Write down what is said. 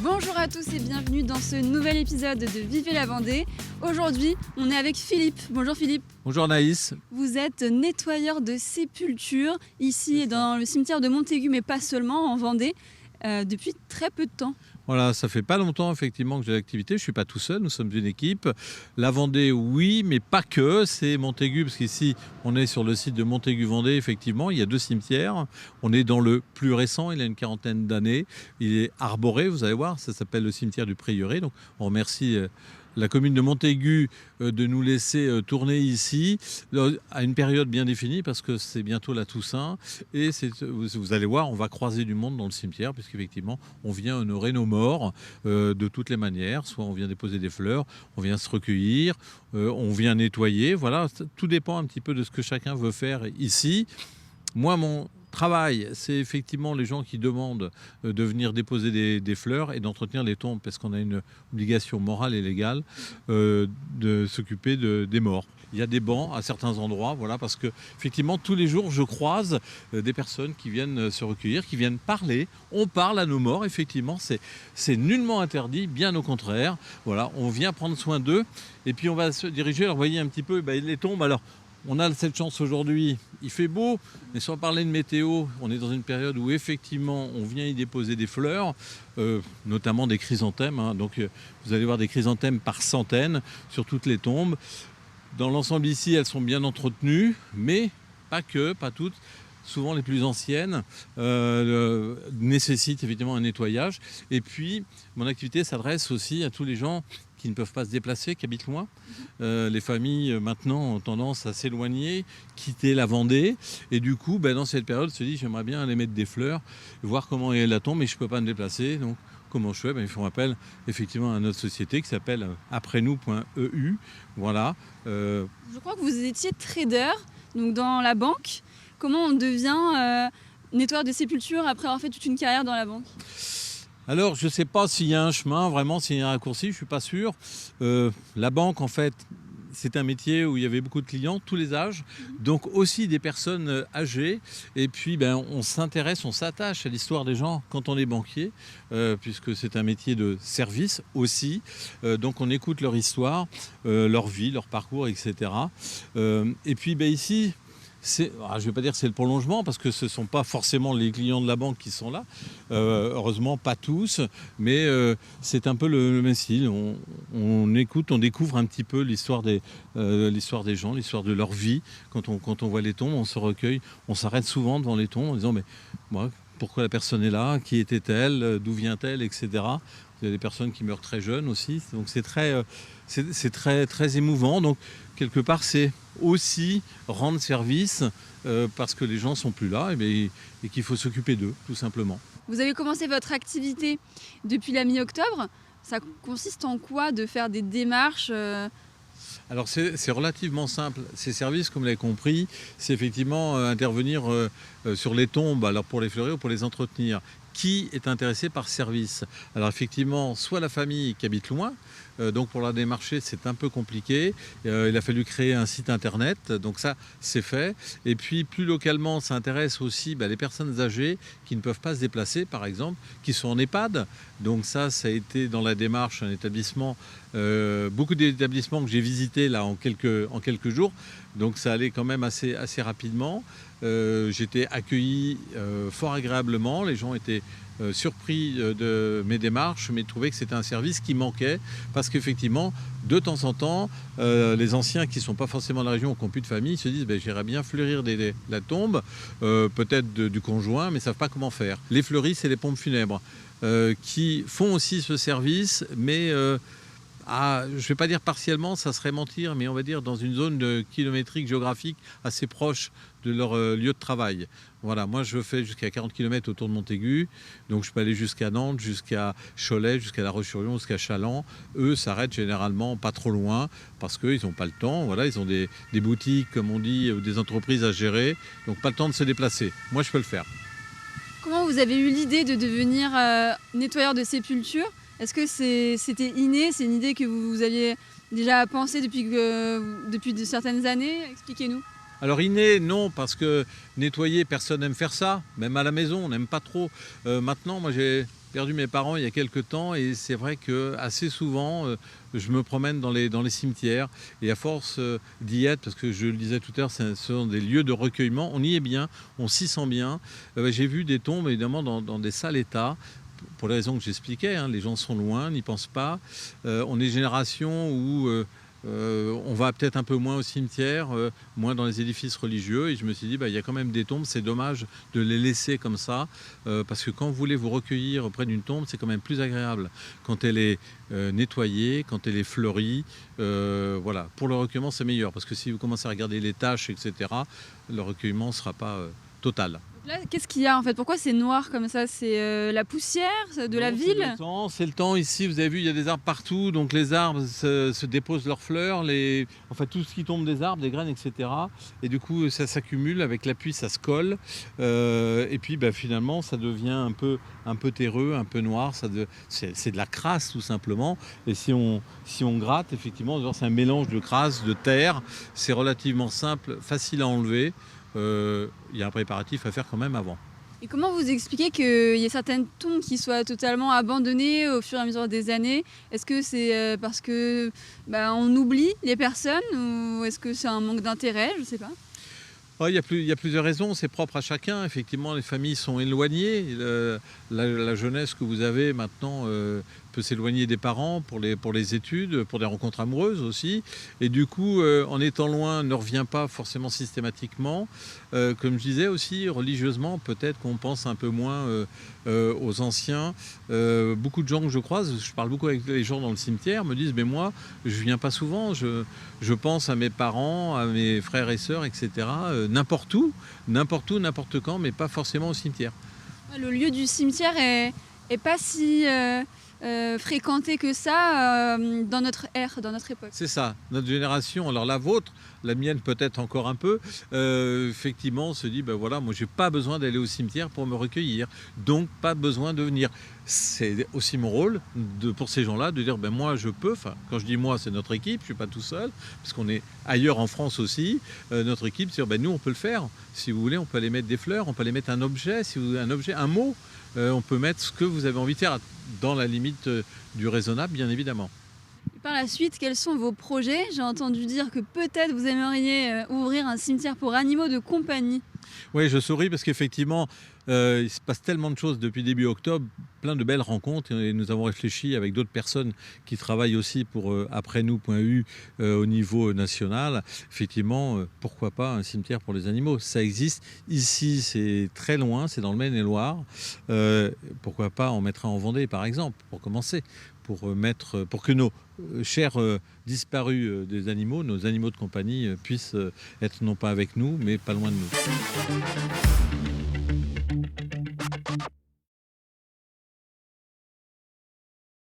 Bonjour à tous et bienvenue dans ce nouvel épisode de Vivez la Vendée. Aujourd'hui, on est avec Philippe. Bonjour Philippe. Bonjour Naïs. Vous êtes nettoyeur de sépultures ici dans le cimetière de Montaigu, mais pas seulement en Vendée, depuis très peu de temps. Voilà, ça fait pas longtemps effectivement que j'ai l'activité. Je suis pas tout seul, nous sommes une équipe. La Vendée, oui, mais pas que. C'est Montaigu, parce qu'ici, on est sur le site de Montaigu-Vendée. Effectivement, il y a 2 cimetières. On est dans le plus récent, il a une quarantaine d'années. Il est arboré, vous allez voir. Ça s'appelle le cimetière du Prieuré. Donc, on remercie la commune de Montaigu de nous laisser tourner ici à une période bien définie, parce que c'est bientôt la Toussaint, et vous allez voir, on va croiser du monde dans le cimetière, puisqu'effectivement on vient honorer nos morts de toutes les manières. Soit on vient déposer des fleurs, on vient se recueillir, on vient nettoyer, voilà, tout dépend un petit peu de ce que chacun veut faire ici. Moi, mon travail, c'est effectivement les gens qui demandent de venir déposer des fleurs et d'entretenir les tombes, parce qu'on a une obligation morale et légale de s'occuper des morts. Il y a des bancs à certains endroits, voilà, parce que effectivement tous les jours je croise des personnes qui viennent se recueillir, qui viennent parler. On parle à nos morts, effectivement, c'est nullement interdit, bien au contraire. Voilà, on vient prendre soin d'eux et puis on va se diriger. Alors vous voyez un petit peu les tombes. Alors on a cette chance aujourd'hui, il fait beau, mais sans parler de météo, on est dans une période où effectivement on vient y déposer des fleurs, notamment des chrysanthèmes. Donc vous allez voir des chrysanthèmes par centaines sur toutes les tombes. Dans l'ensemble ici, elles sont bien entretenues, mais pas toutes. Souvent les plus anciennes nécessitent effectivement un nettoyage. Et puis mon activité s'adresse aussi à tous les gens qui ne peuvent pas se déplacer, qui habitent loin. Les familles maintenant ont tendance à s'éloigner, quitter la Vendée, et du coup dans cette période se dit j'aimerais bien aller mettre des fleurs, voir comment est la tombe, mais je ne peux pas me déplacer. Donc comment je fais? Ils font appel effectivement à notre société qui s'appelle aprèsnous.eu. Voilà. Je crois que vous étiez trader, donc dans la banque. Comment on devient nettoyeur de sépultures après avoir fait toute une carrière dans la banque? Alors, je ne sais pas s'il y a un chemin, vraiment, s'il y a un raccourci, je ne suis pas sûr. La banque, en fait, c'est un métier où il y avait beaucoup de clients, tous les âges, donc aussi des personnes âgées. Et puis, on s'intéresse, on s'attache à l'histoire des gens quand on est banquier, puisque c'est un métier de service aussi. Donc, on écoute leur histoire, leur vie, leur parcours, etc. Et puis, ici... je ne vais pas dire que c'est le prolongement, parce que ce ne sont pas forcément les clients de la banque qui sont là. Heureusement, pas tous, mais c'est un peu le même style. On écoute, on découvre un petit peu l'histoire des gens, l'histoire de leur vie. Quand on voit les tombes, on se recueille, on s'arrête souvent devant les tombes en disant mais moi, pourquoi la personne est là, qui était-elle, d'où vient-elle, etc. Il y a des personnes qui meurent très jeunes aussi, donc c'est très, très émouvant. Donc quelque part, c'est aussi rendre service parce que les gens sont plus là et qu'il faut s'occuper d'eux, tout simplement. Vous avez commencé votre activité depuis la mi-octobre. Ça consiste en quoi de faire des démarches Alors c'est relativement simple. Ces services, comme vous l'avez compris, c'est effectivement intervenir sur les tombes, alors pour les fleurir ou pour les entretenir. Qui est intéressé par ce service? Alors effectivement, soit la famille qui habite loin, donc pour la démarcher c'est un peu compliqué, il a fallu créer un site internet, donc ça c'est fait. Et puis plus localement, ça intéresse aussi les personnes âgées qui ne peuvent pas se déplacer, par exemple, qui sont en EHPAD. Donc ça a été dans la démarche un établissement, beaucoup d'établissements que j'ai visités là en quelques jours, donc ça allait quand même assez rapidement. J'étais accueilli fort agréablement, les gens étaient surpris de mes démarches, mais trouvaient que c'était un service qui manquait, parce qu'effectivement, de temps en temps, les anciens qui ne sont pas forcément de la région ou qui n'ont plus de famille se disent j'irais bien fleurir la tombe, peut-être du conjoint, mais ne savent pas comment faire. Les fleuristes et les pompes funèbres qui font aussi ce service, mais je ne vais pas dire partiellement, ça serait mentir, mais on va dire dans une zone kilométrique géographique assez proche de leur lieu de travail. Voilà, moi je fais jusqu'à 40 km autour de Montaigu, donc je peux aller jusqu'à Nantes, jusqu'à Cholet, jusqu'à La Roche-sur-Yon, jusqu'à Chaland. Eux s'arrêtent généralement pas trop loin parce qu'ils n'ont pas le temps. Voilà, ils ont des boutiques, comme on dit, ou des entreprises à gérer, donc pas le temps de se déplacer. Moi je peux le faire. Comment vous avez eu l'idée de devenir nettoyeur de sépulture? Est-ce que c'était inné? C'est une idée que vous aviez déjà pensée depuis de certaines années? Expliquez-nous. Alors inné, non, parce que nettoyer, personne n'aime faire ça. Même à la maison, on n'aime pas trop. Maintenant, moi j'ai perdu mes parents il y a quelques temps et c'est vrai que assez souvent, je me promène dans les cimetières et à force d'y être, parce que je le disais tout à l'heure, ce sont des lieux de recueillement, on y est bien, on s'y sent bien. J'ai vu des tombes évidemment dans des sales états. Pour les raisons que j'expliquais, hein, les gens sont loin, n'y pensent pas. On est une génération où on va peut-être un peu moins au cimetière, moins dans les édifices religieux. Et je me suis dit, il y a quand même des tombes, c'est dommage de les laisser comme ça. Parce que quand vous voulez vous recueillir près d'une tombe, c'est quand même plus agréable quand elle est nettoyée, quand elle est fleurie. Voilà. Pour le recueillement, c'est meilleur. Parce que si vous commencez à regarder les taches, etc., le recueillement ne sera pas total. Là, qu'est-ce qu'il y a en fait? Pourquoi c'est noir comme ça? C'est la poussière de la Non, ville? c'est le temps. Ici, vous avez vu, il y a des arbres partout. Donc les arbres se déposent leurs fleurs, enfin, tout ce qui tombe des arbres, des graines, etc. Et du coup, ça s'accumule. Avec la pluie, ça se colle. Et puis finalement, ça devient un peu terreux, un peu noir. C'est de la crasse tout simplement. Et si on gratte, effectivement, c'est un mélange de crasse, de terre. C'est relativement simple, facile à enlever. Il y a un préparatif à faire quand même avant. Et comment vous expliquez qu'il y ait certaines tombes qui soient totalement abandonnées au fur et à mesure des années? Est-ce que c'est parce que on oublie les personnes ou est-ce que c'est un manque d'intérêt? Je ne sais pas. Il y a plusieurs raisons, c'est propre à chacun. Effectivement, les familles sont éloignées. La jeunesse que vous avez maintenant peut s'éloigner des parents pour les études, pour des rencontres amoureuses aussi. Et du coup, en étant loin, ne revient pas forcément systématiquement. Comme je disais aussi, religieusement, peut-être qu'on pense un peu moins aux anciens. Beaucoup de gens que je croise, je parle beaucoup avec les gens dans le cimetière, me disent « mais moi, je viens pas souvent, je pense à mes parents, à mes frères et sœurs, etc. N'importe où, n'importe quand, mais pas forcément au cimetière. » Le lieu du cimetière est pas si fréquenté que ça dans notre ère, dans notre époque. C'est ça, notre génération, alors la vôtre, la mienne peut-être encore un peu, effectivement on se dit, voilà, moi j'ai pas besoin d'aller au cimetière pour me recueillir, donc pas besoin de venir. C'est aussi mon rôle pour ces gens-là de dire, moi je peux, quand je dis moi c'est notre équipe, je suis pas tout seul, parce qu'on est ailleurs en France aussi, notre équipe, c'est nous on peut le faire, si vous voulez on peut aller mettre des fleurs, on peut aller mettre un objet, un mot, on peut mettre ce que vous avez envie de faire dans la limite du raisonnable bien évidemment. Par la suite, quels sont vos projets? J'ai entendu dire que peut-être vous aimeriez ouvrir un cimetière pour animaux de compagnie. Oui, je souris parce qu'effectivement, il se passe tellement de choses depuis début octobre, plein de belles rencontres. Et nous avons réfléchi avec d'autres personnes qui travaillent aussi pour aprèsnous.eu au niveau national. Effectivement, pourquoi pas un cimetière pour les animaux? Ça existe. Ici, c'est très loin, c'est dans le Maine-et-Loire. Pourquoi pas en mettre un en Vendée, par exemple, pour commencer, pour que nos chers disparus des animaux, nos animaux de compagnie, puissent être non pas avec nous, mais pas loin de nous.